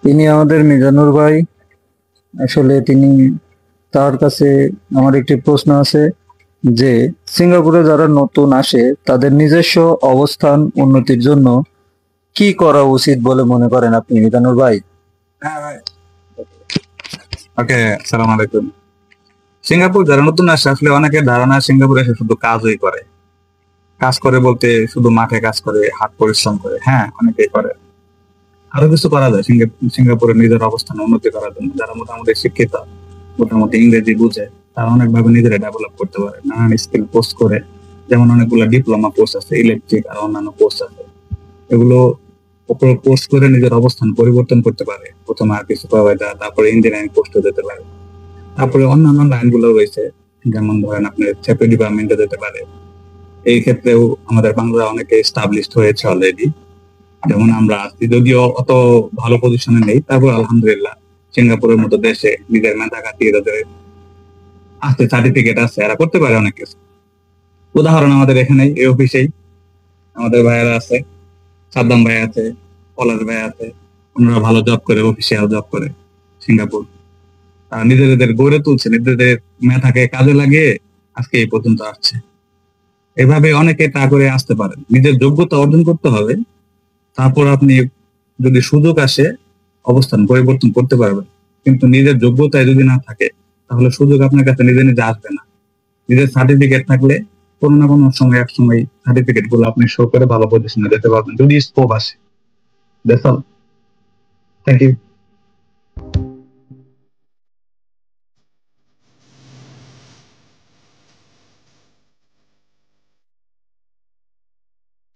তিনি আমাদের মিজানুর ভাই। আসলে তার কাছে আমার একটি প্রশ্ন আছে যে সিঙ্গাপুরে যারা নতুন আসে তাদের নিজস্ব অবস্থান উন্নতির জন্য কি করা উচিত বলে মনে করেন আপনি, মিজানুর ভাই? হ্যাঁ ভাই। ওকে, আসসালামু আলাইকুম। সিঙ্গাপুর যারা নতুন আসে, আসলে অনেকের ধারণা সিঙ্গাপুরে এসে শুধু কাজই করে। কাজ করে বলতে শুধু মাঠে কাজ করে, হাত পরিশ্রম করে। হ্যাঁ, অনেকেই করে। আরো কিছু করা যায় সিঙ্গাপুরে নিজের অবস্থান উন্নতি করার জন্য। যারা মোটামুটি শিক্ষিত, মোটামুটি ইংরেজি বুঝে, তারা অনেকভাবে নিজেরা ডেভেলপ করতে পারে, নানান স্কিল কোর্স করে। যেমন অনেকগুলো ডিপ্লোমা কোর্স আছে, ইলেকট্রিক আর অন্যান্য কোর্স আছে। এগুলো কোর্স করে নিজের অবস্থান পরিবর্তন করতে পারে। প্রথমে আর কিছু সুপারভাইজার, তারপরে ইঞ্জিনিয়ারিং পোস্টে যেতে পারে। তারপরে অন্যান্য লাইন গুলো রয়েছে, যেমন ধরেন আপনি সেফটি ডিপার্টমেন্টে যেতে পারে। এই ক্ষেত্রেও আমাদের বাংলা অনেকে এস্টাবলিশড হয়েছে অলরেডি। যেমন আমরা আছি, যদিও অত ভালো পজিশনে নেই, তারপর আলহামদুলিল্লাহ সিঙ্গাপুরের মতো দেশে নিজের মেধা খাটিয়ে যাদের আছে, সার্টিফিকেট আছে, এরা করতে পারে অনেক কিছু। উদাহরণ আমাদের এখানে এই অফিসেই আমাদের ভাইয়েরা আছে, সাদ্দাম ভাই আছে, পলাশ ভাই আছে। ওনারা ভালো জব করে, অফিসিয়াল জব করে সিঙ্গাপুর। নিজেদের গড়ে তুলছে, নিজেদের মেধাকে কাজে লাগিয়ে আজকে এই পর্যন্ত আসছে। এভাবে অনেকে তা করে আসতে পারেন। নিজের যোগ্যতা অর্জন করতে হবে, তারপর আপনি যদি সুযোগ আসে অবস্থান পরিবর্তন করতে পারবেন। কিন্তু নিজের যোগ্যতায় যদি না থাকে, তাহলে সুযোগ আপনার কাছে নিজে নিজে আসবে না। নিজের সার্টিফিকেট থাকলে কোনো না কোনো সময় এক সময় সার্টিফিকেট গুলো আপনি শো করে ভালো পজিশনে যেতে পারবেন, যদি স্কোপ আসে। That's all. Thank you.